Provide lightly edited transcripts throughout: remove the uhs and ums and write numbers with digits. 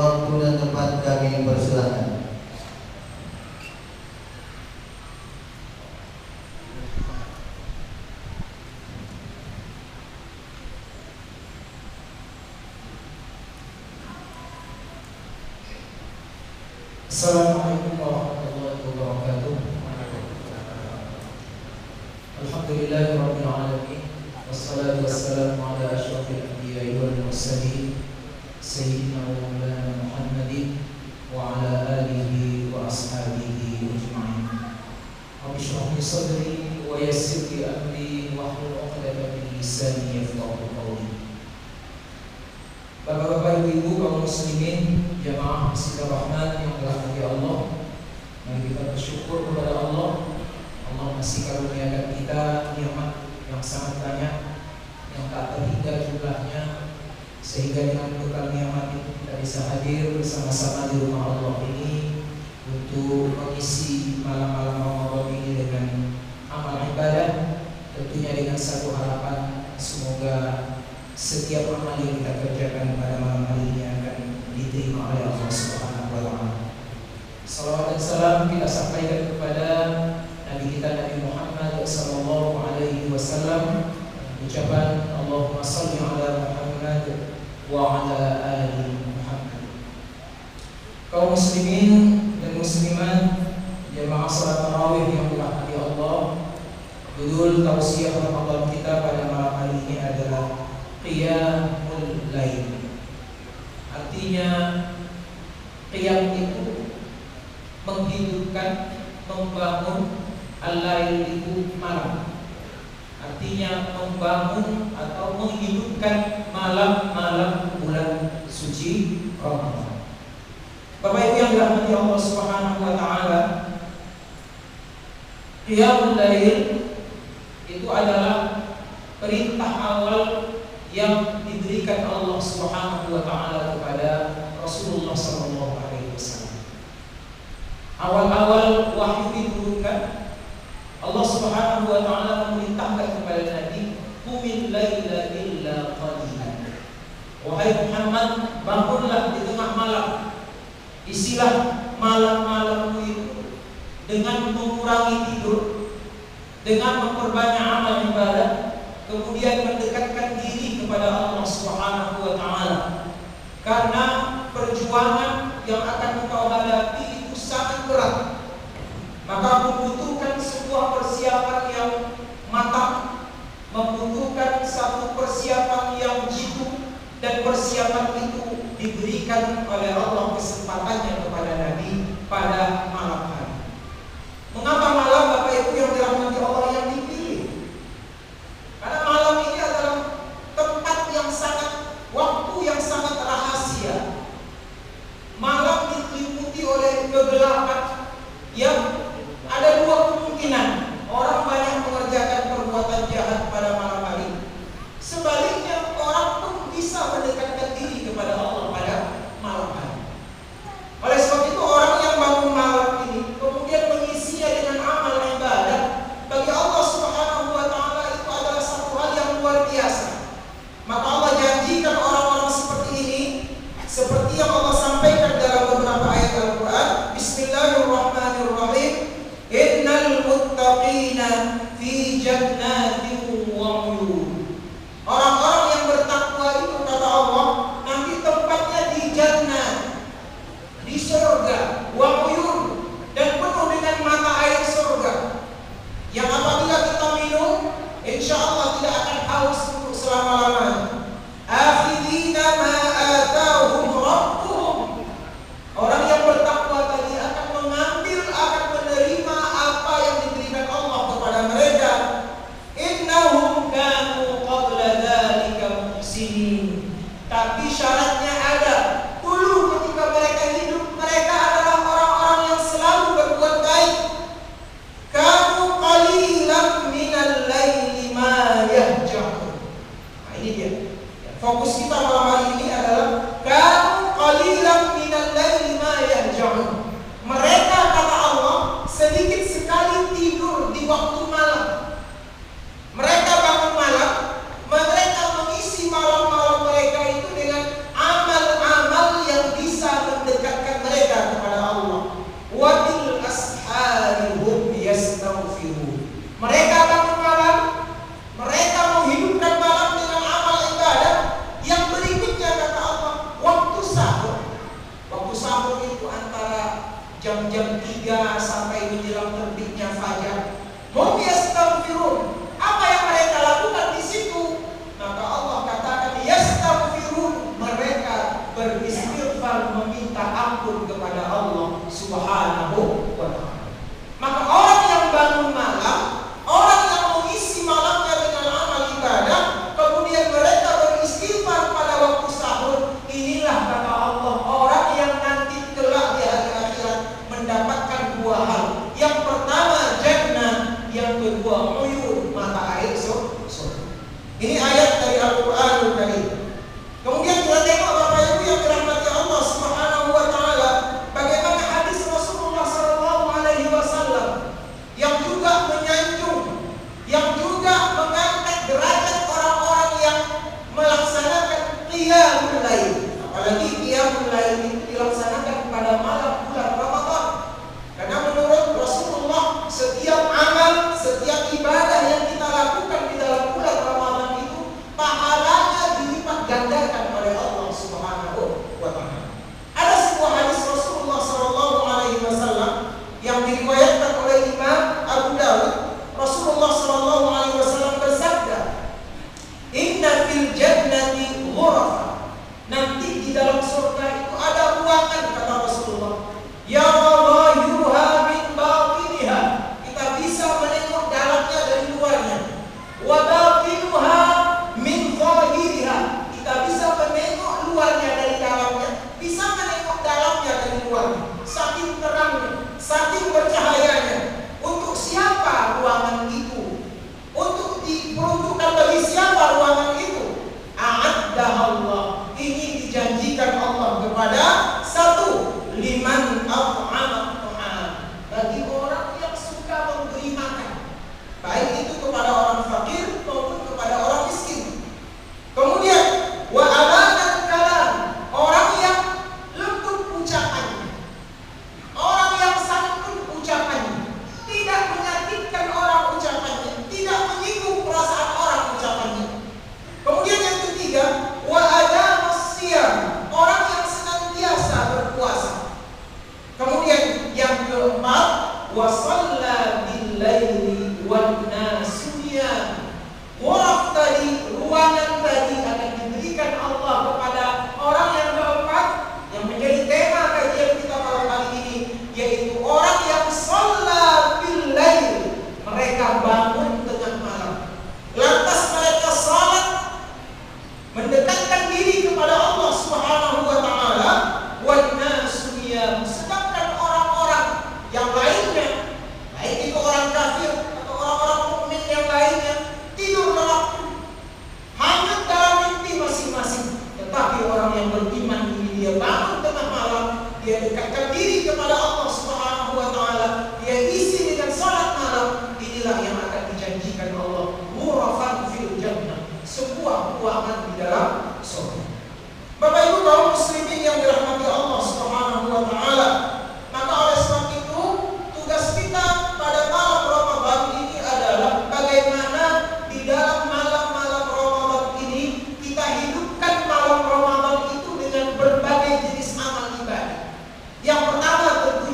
waktu dan tempat kami persilahkan. Assalamualaikum warahmatullahi wabarakatuh. Alhamdulillahirabbil alamin. Wassalatu wassalamu ala asyrafil anbiya'i wal mursalin sayyidina wa maulana Muhammadin wa ala alihi wa ashabihi ajma'in. Rabbi shrah li sadri wa yassir li amri wahlul 'uqdatam min lisani yafqahu qawli. Bapak-bapak, ibu-ibu, kaum muslimin, jamaah Masjidil Rahman yang dirahmati Allah, mari kita bersyukur kepada Allah. Allah masih karuniakan kita nikmat yang sangat banyak, yang tak terhingga jumlahnya, sehingga dengan berkat nikmat itu kita bisa hadir bersama-sama di rumah Allah ini untuk mengisi malam-malam Ramadan ini dengan amal ibadah, tentunya dengan satu harapan, semoga setiap amal yang kita kerjakan pada malam hari ini akan diterima oleh Allah Subhanahu wa taala. Salawat dan salam kita sampaikan kepada Nabi kita Nabi Muhammad sallallahu alaihi wasallam. Ucapan Allahumma shalli ala Muhammad wa ala ali Muhammad. Kaum muslimin dan muslimat, jemaah salat tarawih yang dirahmati Allah, judul tausiah Ramadan kita pada malam hari ini adalah Qiyamul Lail. Artinya qiyam itu menghidupkan, membangun, al-lail itu malam. Artinya membangun atau menghidupkan malam-malam bulan suci Ramadan. Bapak Ibu yang dirahmati Allah Subhanahu wa taala, Qiyamul Lail itu adalah perintah awal yang diberikan Allah Subhanahu wa taala kepada Rasulullah sallallahu alaihi wasallam. Awal-awal wahyu diturunkan, Allah Subhanahu wa taala memerintahkan kepada Nabi, "Qumil laila illa qalilan." Wahai Muhammad, bangunlah di tengah malam. Isilah malam-malammu itu dengan mengurangi tidur, dengan memperbanyak amal ibadah, kemudian mendekatkan diri kepada Allah Subhanahu wa taala. Karena perjuangan yang akan engkau hadapi itu sangat berat. Maka membutuhkan sebuah persiapan yang matang, membutuhkan satu persiapan yang jitu, dan persiapan itu diberikan oleh Allah kesempatannya kepada Nabi pada malam hari. Mengapa malam, Bapak Ibu yang dirahmati Allah, yang dipilih? Karena malam ini adalah tempat yang sangat, waktu yang sangat rahasia. Malam diliputi oleh kegelapan yang ada dua kemungkinan. Orang banyak mengerjakan perbuatan jahat pada malam hari. Sebaliknya, orang pun bisa mendekatkan diri kepada Allah pada malam hari. Oleh sebab itu, orang yang bangun malam ini kemudian mengisinya dengan amal ibadah, bagi Allah Subhanahu wa taala itu adalah satu hal yang luar biasa. Maka Allah janjikan orang-orang seperti ini, seperti yang Allah sampaikan dalam beberapa ayat Al-Quran. Bismillahirrahmanirrahim. jam-jam 3 sampai menjelang terbitnya fajar. Hum yastaghfirun. Apa yang mereka lakukan di situ? Maka Allah katakan yastaghfirun, mereka beristighfar meminta ampun kepada Allah Subhanahu wa taala. Maka orang yang bangun malam, orang yang mengisi malamnya dengan amal ibadah, kemudian mereka beristighfar pada waktu sahur, inilah kata Allah orang yang nanti kelak di hari akhirat mendapatkan dua hal. Yang pertama jannah, yang kedua uyun, mata air surga. Ini ayat dari Al-Qur'anul Karim. Kemudian kita tengok Bapak Ibu yang dirahmati Allah Subhanahu wa taala, bagaimana hadis Rasulullah sallallahu alaihi wasallam yang juga menyanjung, yang juga mengangkat derajat orang-orang yang melaksanakan qiyamul lail. Apalagi qiyamul lail itu dilaksanakan pada malam bulan Ramadan. Karena menurut Rasulullah setiap amal, setiap ibadah yang kita lakukan di dalam bulan Ramadan itu pahalanya dilipat gandakan oleh Allah Subhanahu wa taala. Ada sebuah hadis Rasulullah sallallahu alaihi wasallam yang diriwayatkan oleh Imam Abu Dawud. Rasulullah sallallahu alaihi wasallam bersabda, "Inna fil jannati ghurafa." Nanti di dalam surga itu ada ruangan, kata Rasulullah. Ya zahiruha min batiniha. Kita bisa menengok dalamnya dari luarnya. Wa batinuha min zahiriha. Kita bisa menengok luarnya dari dalamnya, bisa menengok dalamnya dari luarnya. Saking terangnya, saking bercahayanya. Untuk siapa ruangan itu? Untuk diperuntukkan bagi siapa ruangan itu? A'addah Allah. Ini dijanjikan Allah kepada satu, liman at'ama ta'am, bagi orang yang suka memberi makan, baik itu kepada orang fakir maupun kepada orang miskin. Kemudian wa alanan kalam, orang yang lembut ucapannya, orang yang santun ucapannya, tidak menyakitkan orang ucapannya, tidak menyinggung perasaan orang ucapannya. Kemudian yang ketiga, wa adamus siyam, orang yang senantiasa berpuasa. Kemudian yang keempat, wa shalla bil laili wan nasu niyam. Ghuraf tadi, ruangan tadi akan diberikan Allah kepada orang yang keempat, yang menjadi tema kajian kita pada kali ini, yaitu orang yang shalla bil lail, mereka bangun tengah malam, lantas mereka salat mendekatkan diri kepada Allah Subhanahu wa taala, wan nasu niyam. Sedangkan orang-orang yang lainnya, baik itu orang kafir atau orang-orang mukmin yang lainnya, tidur lelap, hanyut dalam mimpi masing-masing. Tetapi orang yang beriman ini, dia bangun tengah malam, dia dekatkan diri kepada Allah Subhanahu wa taala, dia isi dengan salat malam. Inilah yang akan dijanjikan Allah, ghurafan fil jannah, sebuah ruangan di dalam surga. Bapak Ibu kaum muslimin yang dirahmati Allah Subhanahu wa taala, maka oleh sebab itu tugas kita pada malam Ramadan ini adalah bagaimana di dalam malam-malam Ramadan ini kita hidupkan malam Ramadan itu dengan berbagai jenis amal ibadah. Yang pertama tentu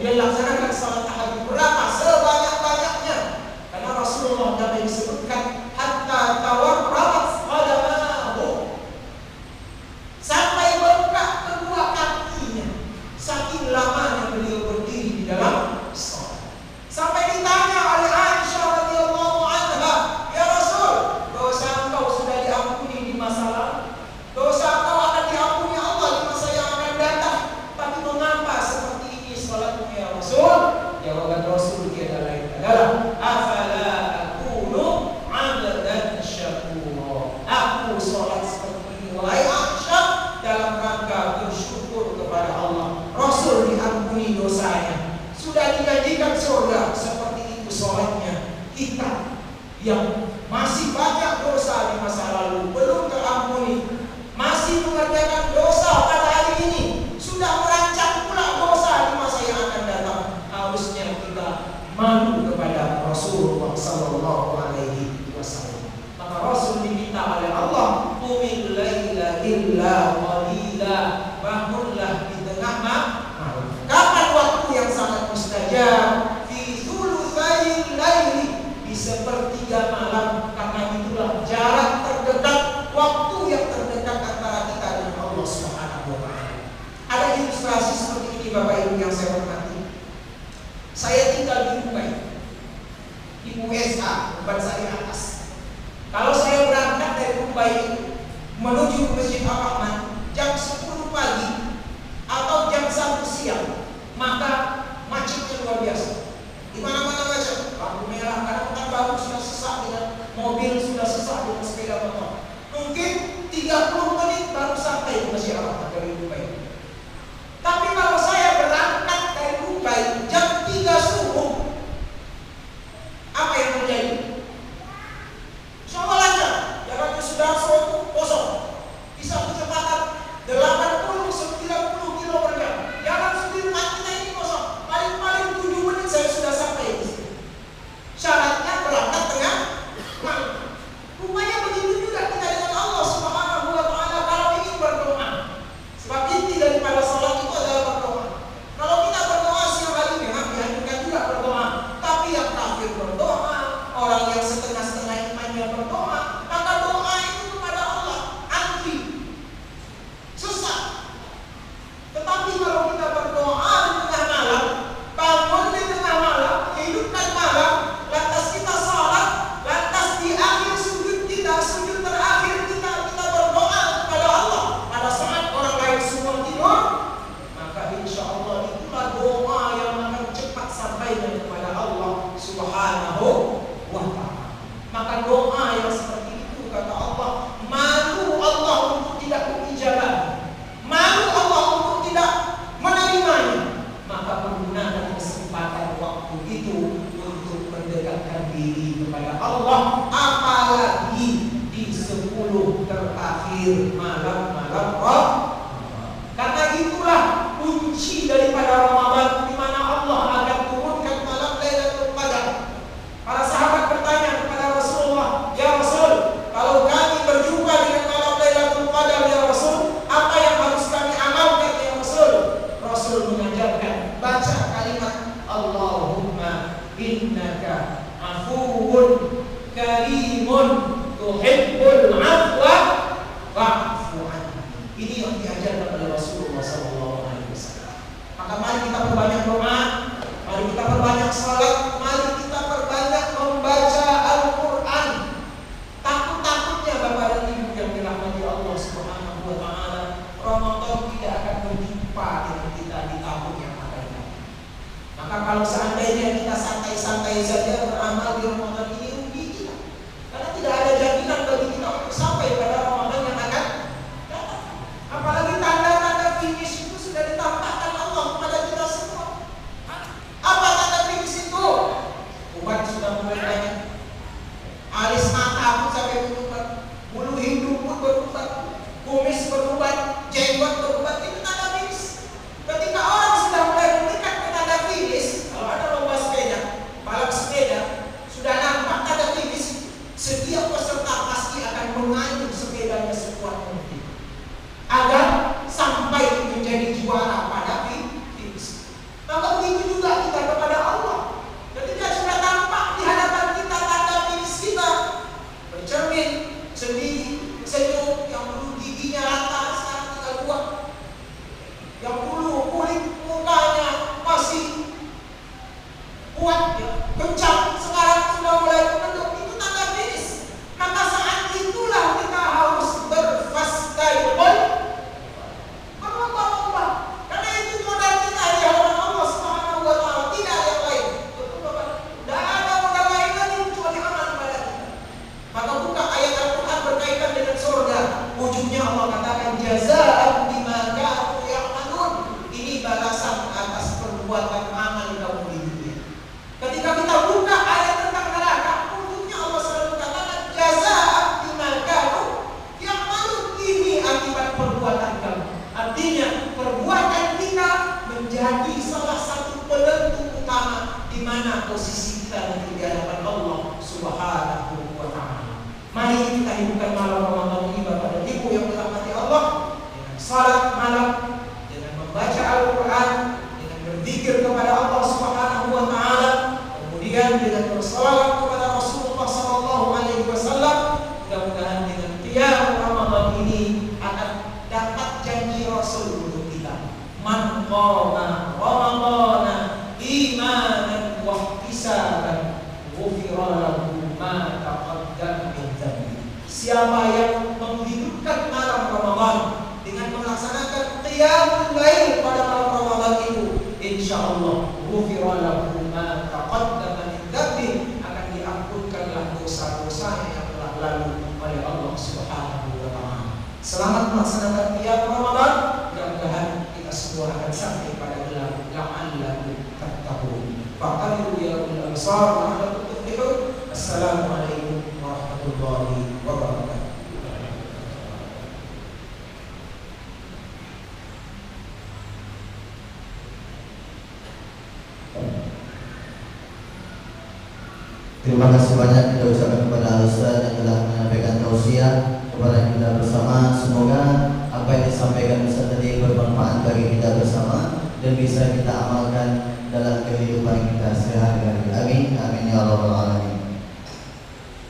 Kemudian laksanakan salat tahajud berapa? Sebanyak-banyaknya. Karena Rasulullah dapat disebutkan hatta tawarrat qadamahu, sampai bengkak kedua kakinya. Saking lamanya beliau berdiri di dalam salat. Sampai ditanya oleh Aisyah radhiyallahu anha, "Ya Rasul, dosa engkau sudah diampuni di masa lalu. Dosa engkau akan diampuni Allah di masa yang akan datang. Tapi mengapa seperti ini salatmu ya Rasul?" Jawaban Rasul tiada lain adalah, "Afala akunu 'abdan syakura." Aku salat seperti ini wahai Aisyah dalam rangka bersyukur kepada Allah. Rasul diampuni dosanya, sudah dijanjikan surga. Seperti itu salatnya. Kita yang masih banyak dosa di masa lalu belum terampuni, masih mengerjakan dosa pada hari ini, sudah merancang pula dosa di masa yang akan datang. Harusnya kita malu kepada Rasulullah sallallahu alaihi wasallam. Maka Rasul diminta oleh Allah, "Qumil laila illa qalila." Bangunlah di tengah malam. Kapan waktu yang sangat mustajab? Fi thulutsail laili, di sepertiga malam. Karena itulah jarak terdekat, waktu yang terdekat antara kita dengan Allah Subhanahu wa taala. Ada ilustrasi seperti ini Bapak Ibu yang saya hormati. Saya tinggal di Dubai, di USA, bukan saya atas. Kalau saya berangkat dari Dubai menuju Masjid Ar-Rahman jam 10 pagi atau jam 1 siang, maka macetnya luar biasa. Di mana-mana macet, lampu merah, karena kan baru sudah sesak dengan mobil, sudah sesak dengan sepeda motor. Mungkin 30 menit baru sampai di Masjid Ar-Rahman dari Dubai. Tapi kalau saya berangkat dari Dubai jam 3 subuh, apa yang terjadi? Semua lancar, jalannya sudah kosong. Bisa kecepatan 80-90 km per jam. Jalan Sudirman kita ini kosong. Paling-paling 7 menit saya sudah sampai di sini. Syaratnya berangkat tengah malam. Rupanya begitu juga kita dengan Allah Subhanahu wa taala kalau ingin berdoa. Sebab inti daripada salat itu adalah berdoa. Kalau kita berdoa siang hari memang dianjurkan juga berdoa. Tapi yang kafir berdoa, orang yang setengah-setengah imannya berdoa, maka doa itu kepada Allah antri, susah. Tetapi kalau kita berdoa di tengah malam, bangun di tengah malam, hidupkan malam, lantas kita salat, lantas di akhir sujud kita, sujud terakhir kita berdoa kepada Allah pada saat orang lain semua tidur, maka insya Allah itulah doa yang akan cepat sampainya kepada Allah Subhanahu wa ta'ala. Maka doa yang seperti itu, kata Allah, malu Allah untuk tidak berijabah, malu Allah untuk tidak menerimanya. Maka menggunakan kesempatan waktu itu untuk mendekatkan diri kepada Allah, apalagi di 10 terakhir malam-malam Ramadan. Karena itulah kunci daripada Ramadan, di mana Allah akan turunkan malam Lailatul Qadar. Para sahabat bertanya kepada Rasulullah, "Ya Rasul, kalau kami berjumpa dengan malam Lailatul Qadar ya Rasul, apa yang harus kami amalkan ya Rasul?" Rasul mengajarkan, baca kalimat Allahumma innaka afuwun karimun tuhibbul afwa fa'fu anni. Ini yang diajarkan oleh Rasulullah SAW. Maka mari kita perbanyak doa, mari kita perbanyak salat, mari kita perbanyak membaca Al-Quran. Takut-takutnya Bapak dan Ibu yang dirahmati Allah Subhanahu wa taala, Ramadan tidak akan berjumpa dengan kita di tahun yang akan datang. Maka kalau seandainya kita santai-santai saja beramal di Ramadan ini, rugi kita. Karena tidak ada jaminan bagi kita untuk sampai pada Ramadan yang akan datang. Apalagi tanda-tanda finish itu sudah ditambahkan Allah kepada kita semua. Apa tanda finish itu? Ubat sudah mulai banyak, alis mata pun sampai berubat, bulu hidung pun berubat, kumis berubat, jenggot berubat. Itu tanda finish. Ketika orang sudah mulai mendekat ke tanda finish, kalau ada lomba sepeda, balap sepeda, penentu utama di mana posisi kita nanti di hadapan Allah Subhanahu wa Ta'ala. Mari kita hidupkan malam Ramadan ini Bapak dan Ibu yang dirahmati Allah dengan salat malam, dengan membaca Al-Quran, dengan berzikir kepada Allah Subhanahu wa Ta'ala, kemudian dengan bersalawat kepada Rasulullah Sallallahu Alaihi Wasallam. Mudah-mudahan dengan qiyam Ramadan ini akan dapat janji Rasul untuk kita. Man qama Ramadana imanan wa ihtisaban ghufira lahu ma taqaddama min dhanbi. Siapa yang menghidupkan malam Ramadan dengan melaksanakan qiyamul lail pada malam Ramadan itu, insyaallah ghufira lahu ma taqaddama min dhanbi, akan diampunkanlah dosa-dosa yang telah lalu oleh Allah Subhanahu wa Ta'ala. Selamat melaksanakan qiyam Ramadan. Mudah-mudahan kita semua akan sampai pada gelar la'allakum tattaqun. Faqadiru ya ulul absar la'allakum tuflihun. Assalamualaikum warahmatullahi wabarakatuh. Terima kasih banyak kita ucapkan kepada Ustaz yang telah menyampaikan tausiah kepada kita bersama. Semoga apa yang disampaikan Ustaz tadi bermanfaat bagi kita bersama dan bisa kita amalkan dalam kehidupan kita sehari-hari. Amin, amin ya rabbal alamin.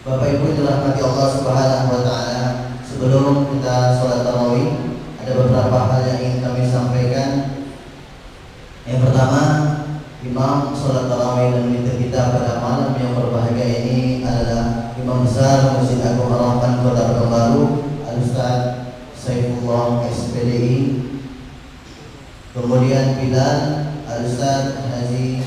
Bapak Ibu dirahmati Allah Subhanahu wa Ta'ala, sebelum kita sholat tarawih ada beberapa hal yang ingin kami sampaikan. Yang pertama, imam sholat tarawih dan witir kita pada malam yang berbahagia ini adalah Imam Besar Masjid Agung Harapan Kota Pekanbaru, Al-Ustaz Saifullah SPDI. Kemudian Bilal Al-Ustaz Haji